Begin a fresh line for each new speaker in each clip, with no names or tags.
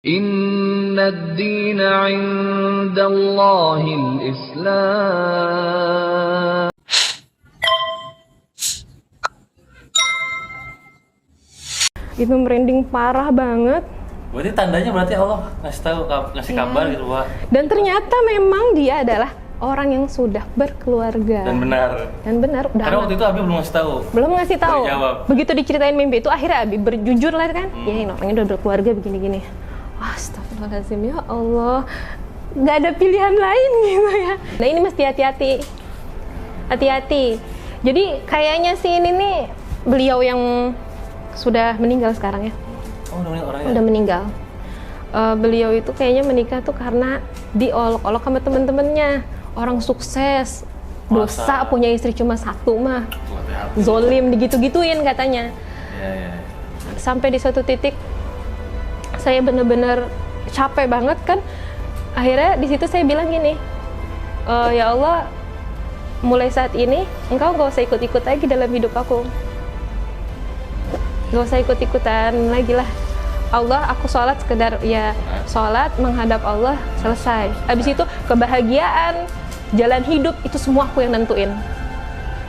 Inna ad-dina 'indallahil Islam.
Itu merinding parah banget.
Berarti tandanya Allah ngasih kabar gitu, Wak.
Dan ternyata memang dia adalah orang yang sudah berkeluarga.
Dan benar.
Udah
Karena waktu itu Abi belum ngasih tahu.
Belum ngasih tahu.
Jawab.
Begitu diceritain mimpi itu akhirnya Abi berjujur lah kan. Ya ini orangnya udah berkeluarga begini-gini. Astagfirullahaladzim, ya Allah. Gak ada pilihan lain gitu ya. Nah ini mesti hati-hati. Hati-hati. Jadi kayaknya sih ini nih beliau yang sudah meninggal sekarang ya.
Oh, udah orangnya?
Udah meninggal. Beliau itu kayaknya menikah tuh karena diolok-olok sama temen-temennya. Orang sukses, dosa punya istri cuma satu mah. Zolim digitu-gituin katanya.
Iya.
Sampai di suatu titik saya bener-bener capek banget kan. Akhirnya di situ saya bilang gini, ya Allah, mulai saat ini engkau gak usah ikut-ikut lagi dalam hidup aku. Gak usah ikut-ikutan lagi lah. Allah, aku sholat sekedar ya sholat menghadap Allah, selesai. Habis itu kebahagiaan, jalan hidup itu semua aku yang nentuin.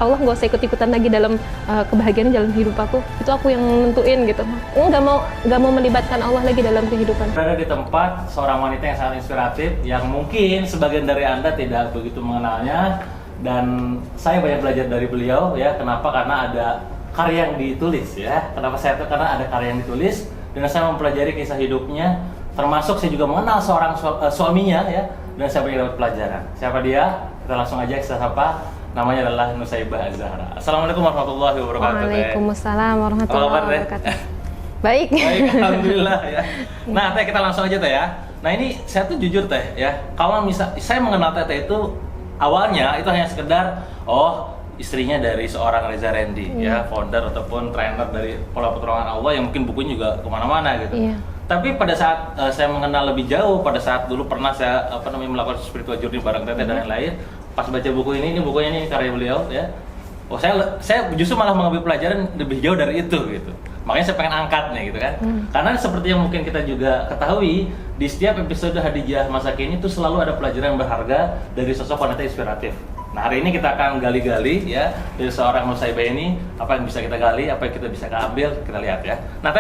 Allah nggak usah ikut-ikutan lagi dalam kebahagiaan jalan hidup aku. Itu aku yang nentuin gitu. Nggak mau melibatkan Allah lagi dalam kehidupan.
Berada di tempat seorang wanita yang sangat inspiratif, yang mungkin sebagian dari Anda tidak begitu mengenalnya, dan saya banyak belajar dari beliau ya. Kenapa? Karena ada karya yang ditulis ya. Kenapa saya tahu? Karena ada karya yang ditulis. Dan saya mempelajari kisah hidupnya, termasuk saya juga mengenal seorang suaminya ya, dan saya banyak dapat pelajaran. Siapa dia? Kita langsung aja kita sapa. Namanya adalah Nusaibah Az-Zahra. Assalamualaikum warahmatullahi wabarakatuh.
Waalaikumsalam warahmatullahi wabarakatuh. Baik.
Baik, alhamdulillah ya. Nah, Teh, kita langsung aja Teh ya. Nah, ini saya tuh jujur Teh ya. Kalau saya mengenal Teh itu awalnya itu hanya sekedar istrinya dari seorang Reza Randy ya, founder ataupun trainer dari Pola Pertolongan Allah yang mungkin bukunya juga kemana-mana gitu.
Iya.
Tapi pada saat saya mengenal lebih jauh, pada saat dulu pernah saya melakukan spiritual journey bareng Teteh dan lain-lain, pas baca buku ini bukunya ini karya beliau ya. Saya justru malah mengambil pelajaran lebih jauh dari itu gitu. Makanya saya pengen angkat nih gitu kan. Karena seperti yang mungkin kita juga ketahui, di setiap episode Hadijah Masa Kini itu selalu ada pelajaran yang berharga dari sosok wanita inspiratif. Nah, hari ini kita akan gali-gali ya dari seorang Nusaibah ini, apa yang bisa kita gali, apa yang kita bisa ambil, kita lihat ya. Nah,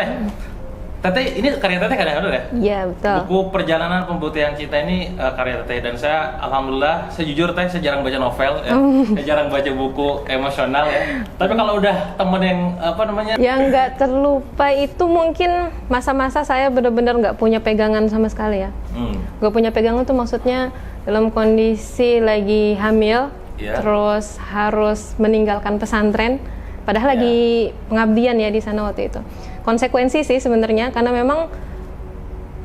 Teteh, ini karya Teteh kadang-kadang ya?
Iya, betul.
Buku Perjalanan Pembuktian Cinta ini karya Teteh, dan saya alhamdulillah, saya jujur Teh, saya jarang baca novel ya. Saya jarang baca buku emosional ya. Tapi kalau udah temen yang
yang nggak terlupa itu mungkin masa-masa saya benar-benar nggak punya pegangan sama sekali ya. Nggak punya pegangan tuh maksudnya dalam kondisi lagi hamil, terus harus meninggalkan pesantren, padahal lagi pengabdian ya di sana waktu itu. Konsekuensi sih sebenarnya, karena memang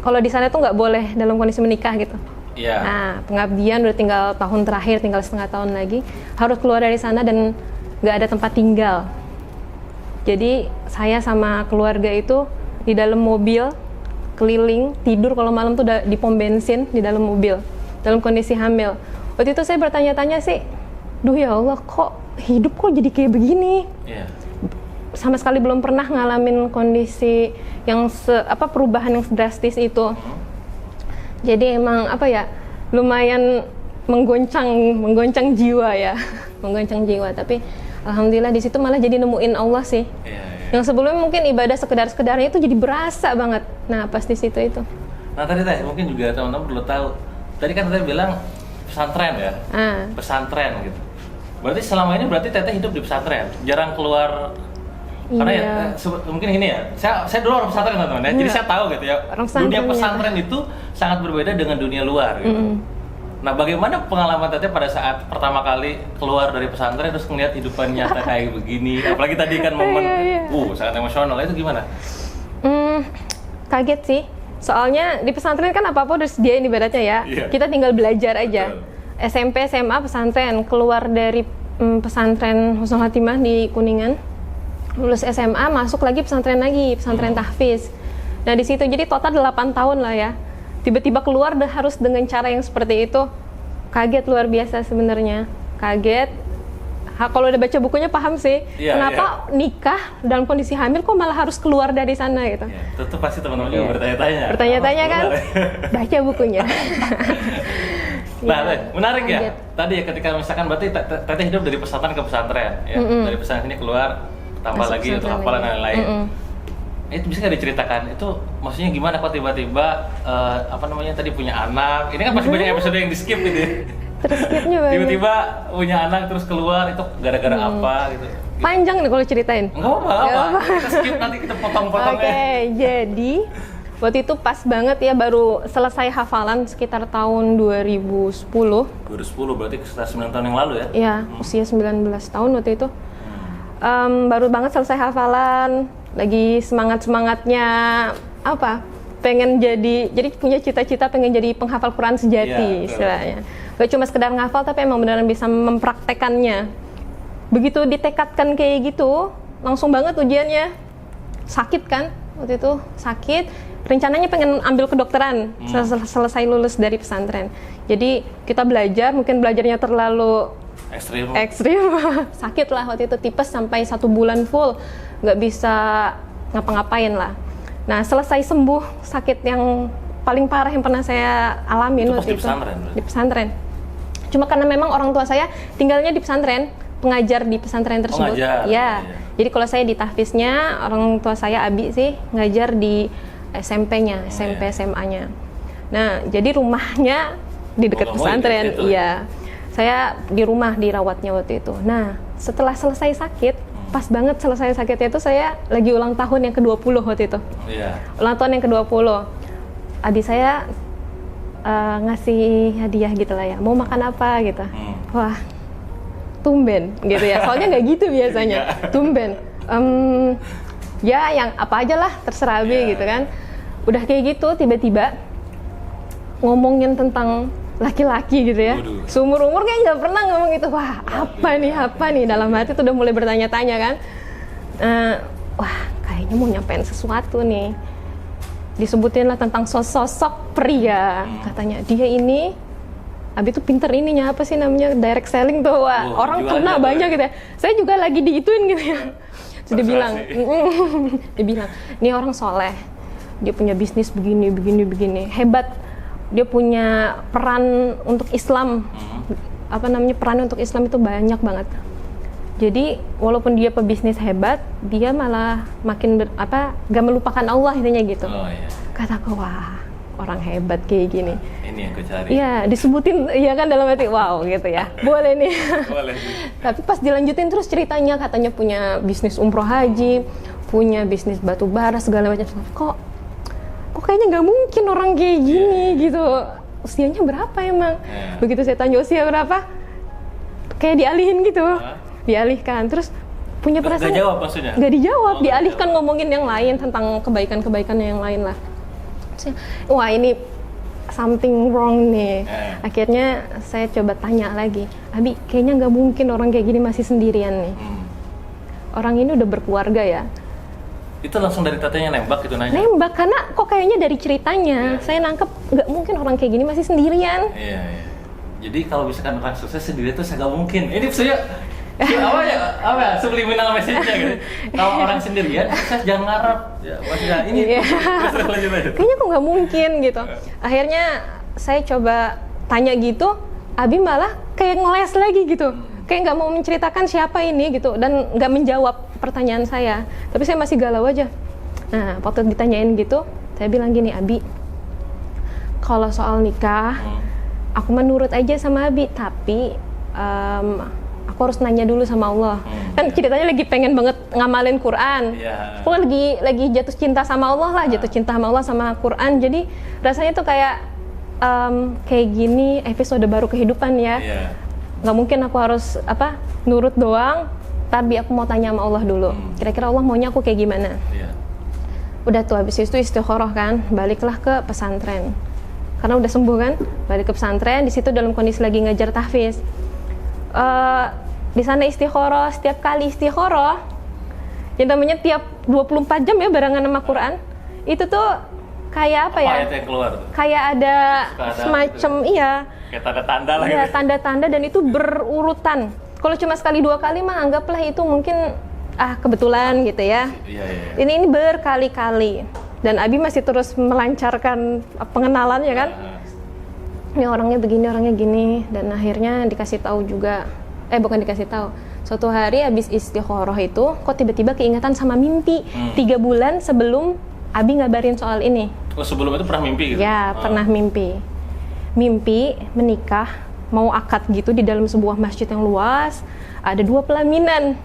kalau di sana tuh nggak boleh dalam kondisi menikah gitu. Nah, pengabdian udah tinggal tahun terakhir, tinggal setengah tahun lagi, harus keluar dari sana dan nggak ada tempat tinggal. Jadi saya sama keluarga itu di dalam mobil, keliling, tidur kalau malam tuh udah di pom bensin di dalam mobil, dalam kondisi hamil. Waktu itu saya bertanya-tanya sih, duh ya Allah, kok hidup kok jadi kayak begini? Sama sekali belum pernah ngalamin kondisi yang perubahan yang drastis itu. Jadi emang lumayan menggoncang jiwa ya, menggoncang jiwa. Tapi alhamdulillah di situ malah jadi nemuin Allah sih. Yang sebelumnya mungkin ibadah sekedar-sekedarnya itu jadi berasa banget. Nah, pas di situ itu.
Nah, tadi Teh, mungkin juga teman-teman perlu tahu. Tadi kan Teteh bilang pesantren ya, pesantren gitu. Berarti selama ini Teteh hidup di pesantren, jarang keluar. Karena mungkin ini ya, saya dulu orang pesantren teman-teman ya, jadi saya tahu gitu ya, dunia pesantren itu sangat berbeda dengan dunia luar gitu. Nah, bagaimana pengalaman Teteh pada saat pertama kali keluar dari pesantren terus ngeliat hidupan nyata kayak begini, apalagi tadi kan momen sangat emosional, itu gimana?
Kaget sih, soalnya di pesantren kan apa-apa udah disediain ibaratnya ya, kita tinggal belajar aja. SMP, SMA, pesantren, keluar dari pesantren Husnul Khatimah di Kuningan, lulus SMA, masuk lagi pesantren tahfiz. Nah di situ jadi total 8 tahun lah ya. Tiba-tiba keluar harus dengan cara yang seperti itu. Kaget luar biasa sebenarnya. Kaget, Kalau udah baca bukunya paham sih. Kenapa nikah dalam kondisi hamil kok malah harus keluar dari sana gitu.
Itu pasti teman-teman juga bertanya-tanya.
Bertanya-tanya kan? Baca bukunya.
Nah, menarik ya. Tadi ya ketika misalkan berarti Teteh hidup dari pesantren ke pesantren ya. Dari pesantren ini keluar tambah lagi untuk hafalan dan lain-lain. Itu bisa nggak diceritakan? Itu maksudnya gimana kok tiba-tiba tadi punya anak? Ini kan pasti banyak episode yang di skip gitu ya.
Terskipnya banget.
Tiba-tiba punya anak terus keluar itu gara-gara apa gitu.
Panjang nih kalau ceritain.
Enggak apa-apa. Kita skip nanti kita potong-potongnya.
Oke, jadi waktu itu pas banget ya baru selesai hafalan sekitar tahun 2010.
2010 berarti sekitar 9 tahun yang lalu ya?
Iya, usia 19 tahun waktu itu. Baru banget selesai hafalan, lagi semangat-semangatnya pengen jadi punya cita-cita pengen jadi penghafal Quran sejati istilahnya. Gak cuma sekedar ngafal tapi emang beneran bisa mempraktekannya. Begitu ditekadkan kayak gitu, langsung banget ujiannya. Sakit kan? Waktu itu sakit. Rencananya pengen ambil kedokteran selesai lulus dari pesantren. Jadi kita belajar, mungkin belajarnya terlalu ekstrim. Sakit lah waktu itu, tipes sampai 1 bulan full. Nggak bisa ngapa-ngapain lah. Nah selesai sembuh sakit yang paling parah yang pernah saya alamin waktu itu. Di pesantren. Cuma karena memang orang tua saya tinggalnya di pesantren, pengajar di pesantren tersebut. Ya. Jadi kalau saya di tahfiznya, orang tua saya Abi sih ngajar di SMP-nya, SMP SMA-nya. Nah, jadi rumahnya di dekat pesantren. Iya. Saya di rumah dirawatnya waktu itu. Nah, setelah selesai sakit, pas banget selesai sakitnya itu saya lagi ulang tahun yang ke-20 waktu itu. Ulang tahun yang ke-20. Adik saya ngasih hadiah gitu lah ya, mau makan apa gitu. Wah, tumben gitu ya, soalnya nggak gitu biasanya. Tumben, ya yang apa aja lah terserah Abi gitu kan. Udah kayak gitu tiba-tiba ngomongin tentang laki-laki gitu ya. Seumur umur kayak nggak pernah ngomong itu. Wah, apa nih dalam hati tuh udah mulai bertanya-tanya kan. Wah, kayaknya mau nyampein sesuatu nih. Disebutin lah tentang sosok pria, katanya dia ini Abi tuh pinter ininya apa sih namanya direct selling tuh. Wah, orang kena banyak gitu ya. Saya juga lagi diituin gitu ya. Terus dia bilang, ini orang soleh, dia punya bisnis begini, hebat, dia punya peran untuk Islam, peran untuk Islam itu banyak banget. Jadi walaupun dia pebisnis hebat, dia malah makin gak melupakan Allah intinya gitu. Kataku, wah orang hebat kayak gini. Ini yang gue cari. Iya, disebutin ya kan dalam hati, wow gitu ya. Boleh nih. Boleh. Tapi pas dilanjutin terus ceritanya, katanya punya bisnis umroh haji, punya bisnis batu bara segala macam. Kok kayaknya nggak mungkin orang kayak gini gitu. Usianya berapa emang? Begitu saya tanya usia berapa, kayak dialihin gitu. Dialihkan, terus punya perasaan
nggak jawab maksudnya?
Nggak dijawab, dialihkan ngomongin yang lain tentang kebaikan-kebaikan yang lain lah. Wah ini something wrong nih. Akhirnya saya coba tanya lagi, Abi kayaknya nggak mungkin orang kayak gini masih sendirian nih. Orang ini udah berkeluarga ya.
Itu langsung dari tetenya nembak gitu nanya?
Nembak, karena kok kayaknya dari ceritanya saya nangkep nggak mungkin orang kayak gini masih sendirian.
Jadi kalau misalkan orang sukses sendiri itu nggak mungkin. Ini maksudnya subliminal message-nya gitu. Kalau orang sendirian, sukses jangan ngarep. Ya, maksudnya ini
kayaknya kok nggak mungkin gitu. Akhirnya saya coba tanya gitu, Abi malah kayak ngeles lagi gitu. Kayak nggak mau menceritakan siapa ini gitu dan nggak menjawab pertanyaan saya. Tapi saya masih galau aja. Nah, waktu ditanyain gitu, saya bilang gini, Abi, kalau soal nikah, aku menurut aja sama Abi, tapi aku harus nanya dulu sama Allah. Kan ceritanya lagi pengen banget ngamalin Quran. Aku lagi jatuh cinta sama Allah lah, jatuh cinta sama Allah sama Quran. Jadi rasanya tuh kayak gini episode baru kehidupan ya. Nggak mungkin aku harus nurut doang, tapi aku mau tanya sama Allah dulu. Kira-kira Allah maunya aku kayak gimana? Udah tuh habis itu istikharah kan, baliklah ke pesantren. Karena udah sembuh kan, balik ke pesantren. Di situ dalam kondisi lagi ngajar tahfiz. Di sana istikharah, setiap kali istikharah yang namanya tiap 24 jam ya barengan sama Quran, itu tuh kayak apa ya?
Ayat yang keluar tuh?
Kayak ada semacam
gitu. Kayak tanda-tanda lah
gitu.
Iya,
tanda-tanda dan itu berurutan. Kalau cuma sekali 2 kali mah anggaplah itu mungkin kebetulan gitu ya.
Iya.
Ini berkali-kali dan Abi masih terus melancarkan pengenalannya kan. Ini orangnya begini, orangnya gini, dan akhirnya dikasih tahu juga. Bukan dikasih tahu. Suatu hari habis istikharah itu, kok tiba-tiba keingatan sama mimpi. 3 bulan sebelum Abi ngabarin soal ini.
Oh, sebelum itu pernah mimpi gitu?
Ya, pernah mimpi. Mimpi menikah, mau akad gitu di dalam sebuah masjid yang luas. Ada 2 pelaminan.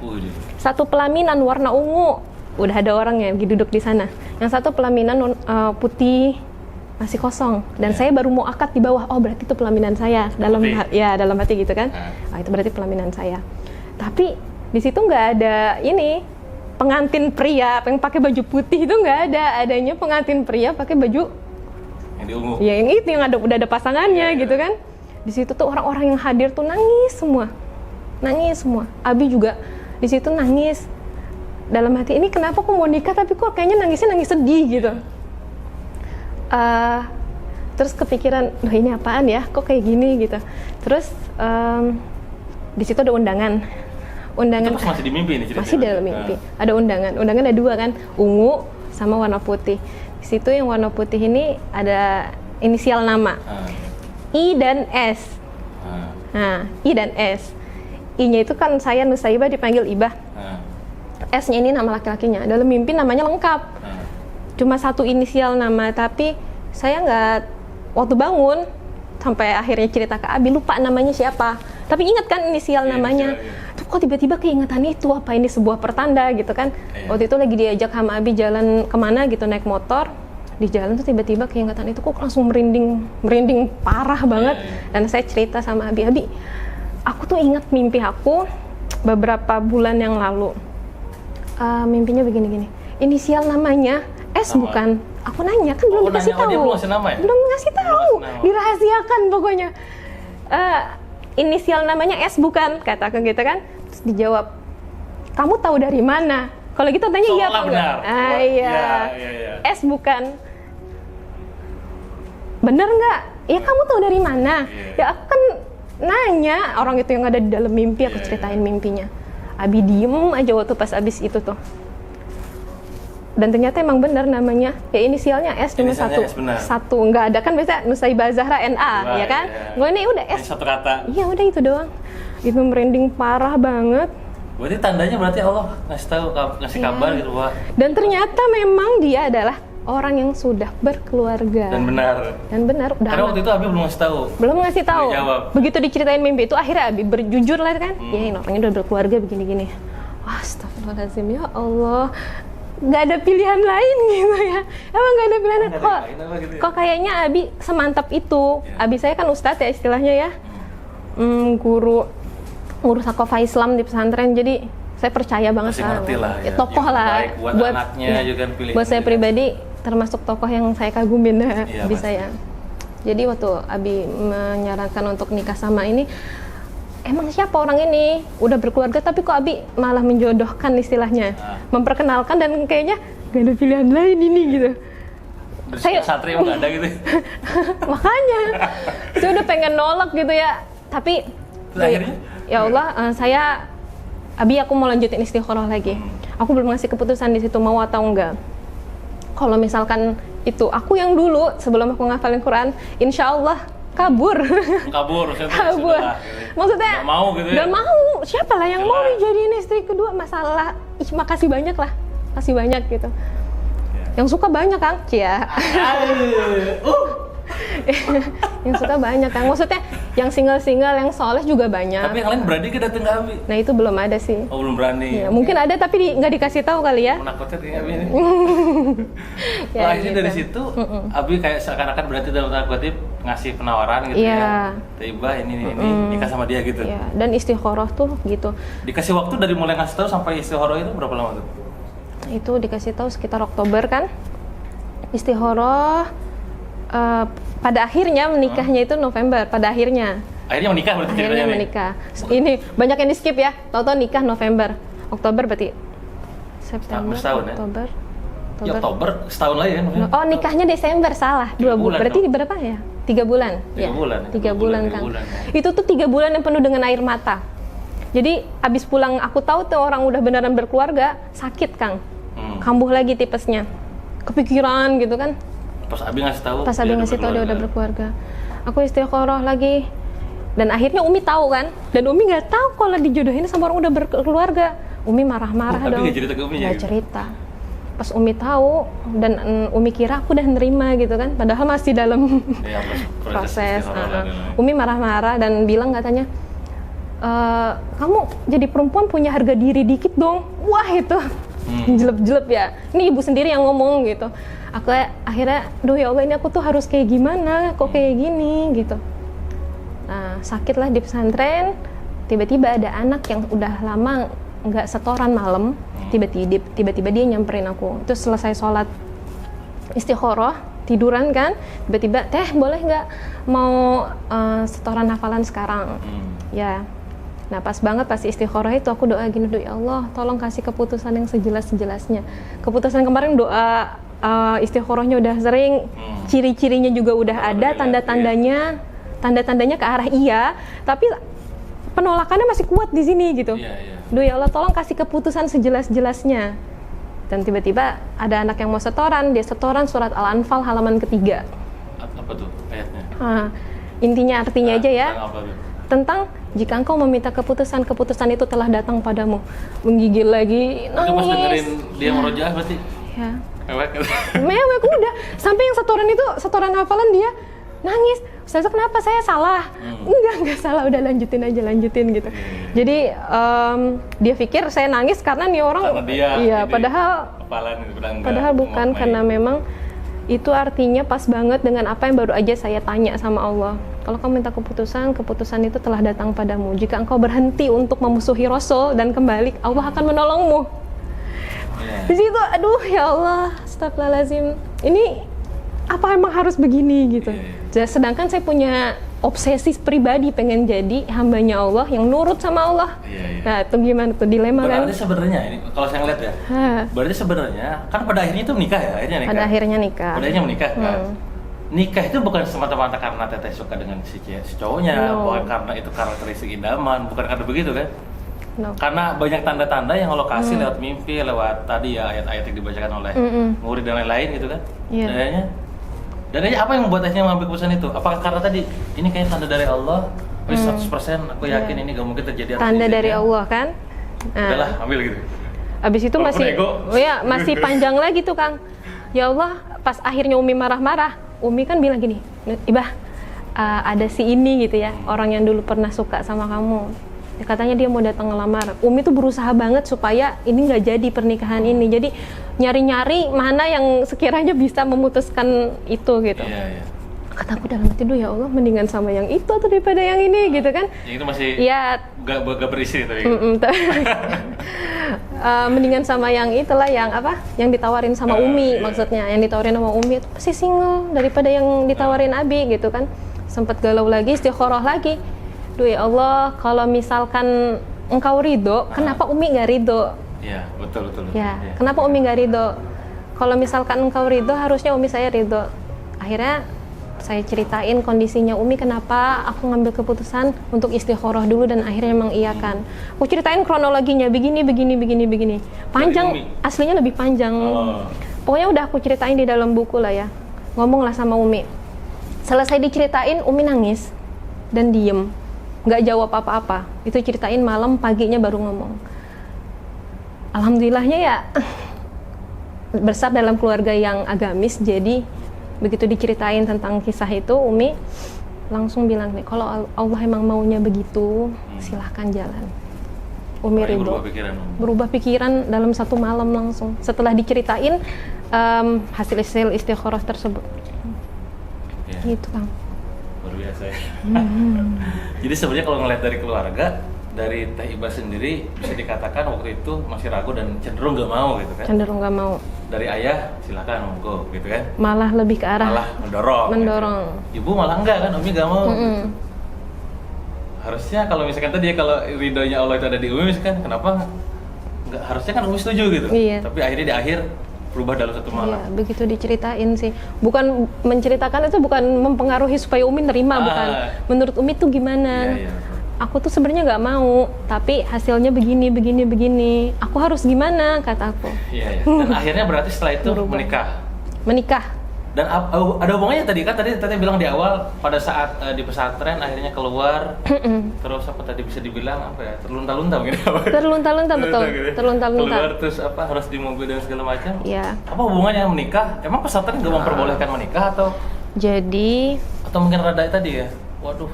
Satu pelaminan warna ungu, udah ada orangnya duduk di sana. Yang satu pelaminan putih, masih kosong. Dan saya baru mau akad di bawah. Oh, berarti itu pelaminan saya. Dalam hati gitu kan. Itu berarti pelaminan saya. Tapi di situ nggak ada ini pengantin pria yang pakai baju putih, itu nggak ada. Adanya pengantin pria pakai baju
yang di ungu.
Ya, yang itu yang udah ada pasangannya gitu kan. Di situ tuh orang-orang yang hadir tuh nangis semua. Abi juga di situ nangis. Dalam hati, ini kenapa kok mau nikah tapi kok kayaknya nangisnya nangis sedih gitu. Terus kepikiran, loh ini apaan ya, kok kayak gini gitu. Terus di situ ada undangan.
Itu masih di mimpi nih ceritanya?
Masih dalam mimpi. Ada undangan ada 2 kan, ungu sama warna putih. Di situ yang warna putih ini ada inisial nama, I dan S. Nah, I dan S. I-nya itu kan saya Nusaibah dipanggil Ibah. S-nya ini nama laki-lakinya. Dalam mimpi namanya lengkap. Cuma 1 inisial nama, tapi saya nggak, waktu bangun sampai akhirnya cerita ke Abi, lupa namanya siapa. Tapi ingat kan inisial namanya. Tuh kok tiba-tiba keingatan itu, apa ini sebuah pertanda gitu kan. Waktu itu lagi diajak sama Abi jalan kemana gitu, naik motor. Di jalan tuh tiba-tiba keingatan itu kok langsung merinding parah banget. Dan saya cerita sama Abi, aku tuh ingat mimpi aku beberapa bulan yang lalu. Mimpinya begini-gini. Inisial namanya S bukan? Aku nanya kan belum dikasih tahu.
Belum ngasih nama ya?
Belum ngasih tahu. Dirahasiakan pokoknya. Inisial namanya S bukan? Katakan gitu kan. Terus dijawab, kamu tahu dari mana? Kalau gitu tanya iya apa enggak? Iya. S bukan. Bener nggak? Ya kamu tahu dari mana? Ya aku kan nanya, orang itu yang ada di dalam mimpi, aku ceritain mimpinya. Abi diem aja waktu pas abis itu tuh. Dan ternyata emang benar namanya, ya inisialnya S cuma satu, nggak ada kan biasa Nusaibah Zahra NA, ya kan? Gue ini udah S.
Satu kata.
Iya udah itu doang. Itu merinding parah banget.
Berarti tandanya Allah ngasih kabar gitu, Pak.
Dan ternyata memang dia adalah orang yang sudah berkeluarga.
Dan benar.
Udah.
Karena waktu itu Abi belum ngasih tahu.
Begitu diceritain mimpi itu, akhirnya Abi berjujur lah kan. Ya ini orangnya udah berkeluarga begini-gini. Wah, astagfirullahaladzim, ya Allah. Nggak ada pilihan lain gitu ya. Emang nggak ada pilihan lain. Kok kayaknya Abi semantap itu. Abi saya kan ustadz ya istilahnya ya. Guru Sakofa Islam di pesantren, jadi saya percaya banget
lah.
Tokoh lah
buat anaknya juga pilih.
Buat saya pribadi termasuk tokoh yang saya kagumin bisa ya. Jadi waktu Abi menyarankan untuk nikah sama ini, emang siapa orang ini? Udah berkeluarga tapi kok Abi malah menjodohkan istilahnya, memperkenalkan, dan kayaknya gak ada pilihan lain ini gitu.
Saya satria nggak ada gitu.
Makanya saya udah pengen nolak gitu ya, tapi
akhirnya
ya Allah, aku mau lanjutin istikharah lagi. Aku belum ngasih keputusan di situ mau atau enggak. Kalau misalkan itu aku yang dulu sebelum aku ngafalin Quran, insya Allah kabur. Maksudnya
nggak mau gitu ya?
Nggak mau. Siapa lah yang mau dijadiin istri kedua? Masalah, makasih banyak lah, kasih banyak gitu. Yang suka banyak Kang, Cia. Yang suka banyak Kang. Maksudnya yang single-single, yang soleh juga banyak.
Tapi yang lain berani ke datang ke Abi?
Nah itu belum ada sih.
Oh belum berani.
Ya, mungkin ada tapi nggak dikasih tahu kali ya.
Menakutkan kayak Abi ini. Akhirnya dari situ Abi kayak seakan-akan berarti dalam tanda kutip ngasih penawaran gitu ya. Tiba ini nikah sama dia gitu.
Iya. Dan istikharah tuh gitu.
Dikasih waktu dari mulai ngasih tahu sampai istikharah itu berapa lama tuh?
Itu dikasih tahu sekitar Oktober kan. Istikharah pada akhirnya menikahnya itu November, pada akhirnya
menikah berarti ceritanya
menikah. Ini banyak yang di skip ya, tahu-tahu nikah November, Oktober berarti September, Oktober.
Ya, Oktober setahun lagi ya.
Oh nikahnya Desember, salah 2 bulan. Berarti berapa ya? 3 bulan.
3 bulan.
3 bulan kan. Itu tuh 3 bulan yang penuh dengan air mata. Jadi abis pulang aku tahu tuh orang udah beneran berkeluarga, sakit Kang. Kambuh lagi tipesnya. Kepikiran gitu kan.
Pas Abi ngasih tahu.
Pas Abi ngasih tahu dia udah berkeluarga. Aku istikharah lagi. Dan akhirnya Umi tahu kan. Dan Umi nggak tahu kalau dijodohin sama orang udah berkeluarga. Umi marah-marah dong.
Tapi nggak cerita ke Umi
Nggak cerita. Pas Umi tahu dan Umi kira aku udah nerima gitu kan. Padahal masih dalam proses. Umi marah-marah dan bilang katanya, kamu jadi perempuan punya harga diri dikit dong. Wah itu jelek-jelek ya. Ini ibu sendiri yang ngomong gitu. Aku akhirnya, duh ya Allah ini aku tuh harus kayak gimana, kok kayak gini gitu. Nah sakitlah di pesantren, tiba-tiba ada anak yang udah lama nggak setoran malam, tiba-tiba dia nyamperin aku. Terus selesai sholat istikharah, tiduran kan, tiba-tiba teh boleh nggak mau setoran hafalan sekarang? Ya. Nah pas banget pas istikharah itu aku doa gini, ya Allah tolong kasih keputusan yang sejelas-jelasnya. Keputusan kemarin doa istikharahnya udah sering, ciri-cirinya juga udah ada, tanda-tandanya ke arah iya, tapi penolakannya masih kuat di sini gitu. Duh ya Allah tolong kasih keputusan sejelas-jelasnya. Dan tiba-tiba ada anak yang mau setoran, dia setoran surat Al-Anfal halaman ketiga.
Apa tuh ayatnya?
Intinya artinya aja ya. Tentang jika engkau meminta keputusan itu telah datang padamu. Menggigil lagi, nangis.
Pas dengerin dia merojaah berarti?
Ya.
Mewek
udah. Sampai yang setoran hafalan dia nangis. Ustazah kenapa saya salah? Enggak salah, udah lanjutin gitu. Jadi dia pikir saya nangis karena nih orang padahal bukan karena memang itu artinya pas banget dengan apa yang baru aja saya tanya sama Allah. Kalau kamu minta keputusan itu telah datang padamu. Jika engkau berhenti untuk memusuhi Rasul dan kembali, Allah akan menolongmu. Di situ, aduh ya Allah, astagfirullahaladzim. Ini apa emang harus begini gitu. Sedangkan saya punya obsesi pribadi pengen jadi hambanya Allah yang nurut sama Allah. Nah itu gimana tuh dilema kan?
Berarti sebenarnya ini kalau saya ngeliat ya, berarti sebenarnya kan pada akhirnya itu nikah ya,
Pada akhirnya nikah.
Pada akhirnya menikah kan. Nikah itu bukan semata-mata karena teteh suka dengan si cowoknya, bukan karena itu karakteristik idaman, bukan karena begitu kan? Karena banyak tanda-tanda yang Allah kasih lewat mimpi, lewat tadi ya ayat-ayat yang dibacakan oleh murid dan lain-lain gitu kan. Dan apa yang membuat akhirnya mengambil keputusan itu? Apakah karena tadi ini kayak tanda dari Allah? 100% aku yakin ini gak mungkin terjadi.
Tanda dari Allah kan?
Udahlah, ambil gitu.
Abis itu masih panjang lagi tuh Kang. Ya Allah, pas akhirnya Umi marah-marah, Umi kan bilang gini, Ibah, ada si ini gitu ya, orang yang dulu pernah suka sama kamu. Katanya dia mau datang ngelamar. Umi tuh berusaha banget supaya ini nggak jadi pernikahan ini. Jadi nyari-nyari mana yang sekiranya bisa memutuskan itu gitu. Kata aku dalam hati, ya Allah mendingan sama yang itu atau daripada yang ini gitu kan.
Yang itu masih gak berisi tapi.
Mendingan sama yang itulah yang apa? Yang ditawarin sama Umi maksudnya. Yang ditawarin sama Umi itu pasti single daripada yang ditawarin Abi gitu kan. Sempet galau lagi, istikharah lagi. Duh ya Allah, kalau misalkan engkau ridho, kenapa Umi nggak ridho?
Iya, betul.
Kenapa Umi nggak ridho? Kalau misalkan engkau ridho, harusnya Umi saya ridho. Akhirnya saya ceritain kondisinya Umi, kenapa aku ngambil keputusan untuk istikharah dulu dan akhirnya mengiyakan. Aku ceritain kronologinya, begini. Panjang, aslinya lebih panjang. Pokoknya udah aku ceritain di dalam buku lah ya. Ngomonglah sama Umi. Selesai diceritain, Umi nangis dan diem. Nggak jawab apa-apa. Itu ceritain malam, paginya baru ngomong. Alhamdulillahnya ya besar dalam keluarga yang agamis, jadi begitu diceritain tentang kisah itu, Umi langsung bilang nih, kalau Allah emang maunya begitu, silahkan jalan. Umi ridho. Berubah pikiran dalam satu malam langsung. Setelah diceritain hasil istikharah tersebut. Gitu Kang.
Luar biasa ya. Jadi sebenarnya kalau ngeliat dari keluarga, dari Teh Ibah sendiri bisa dikatakan waktu itu masih ragu dan cenderung gak mau gitu kan? Cenderung gak mau. Dari ayah silakan monggo gitu kan? Malah lebih ke arah mendorong. Gitu. Ibu malah enggak kan, Umi gak mau. Harusnya kalau misalkan tadi kalau ridhonya Allah itu ada di Umi misalkan, kenapa enggak? Harusnya kan Umi setuju gitu. Iya. Tapi akhirnya di akhir berubah dalam satu malam. Iya, begitu diceritain sih. Bukan menceritakan itu bukan mempengaruhi supaya Umi nerima, bukan. Menurut Umi itu gimana? Iya.
aku tuh sebenarnya nggak mau, tapi hasilnya begini. Aku harus gimana, kata aku.
Iya, iya. Dan akhirnya berarti setelah itu menikah. Dan ada hubungannya tadi bilang di awal pada saat di pesantren akhirnya keluar terus apa tadi bisa dibilang apa ya terlunta-lunta mungkin
Terlunta-lunta betul, terlunta-lunta.
Keluar terus apa harus di mobil dan segala macam.
Iya.
Apa hubungannya menikah? Emang pesantren nggak memperbolehkan menikah atau mungkin rada tadi ya? Waduh,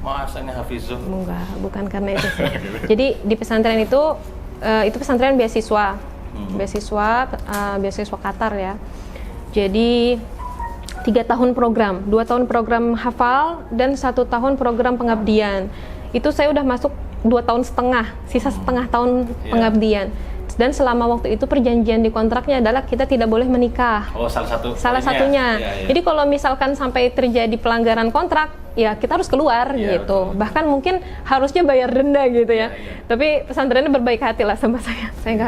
masa ini Hafizun?
Enggak, bukan karena itu sih. Jadi di pesantren itu pesantren beasiswa, beasiswa Qatar ya. Jadi 3 tahun program, 2 tahun program hafal dan 1 tahun program pengabdian. Itu saya udah masuk 2 tahun setengah, sisa setengah tahun pengabdian. Dan selama waktu itu perjanjian di kontraknya adalah kita tidak boleh menikah.
Oh, salah
satunya.
Ya.
Jadi kalau misalkan sampai terjadi pelanggaran kontrak, ya kita harus keluar gitu. Betul. Bahkan mungkin harusnya bayar denda gitu ya. Tapi pesantrennya berbaik hati lah sama saya. Saya nggak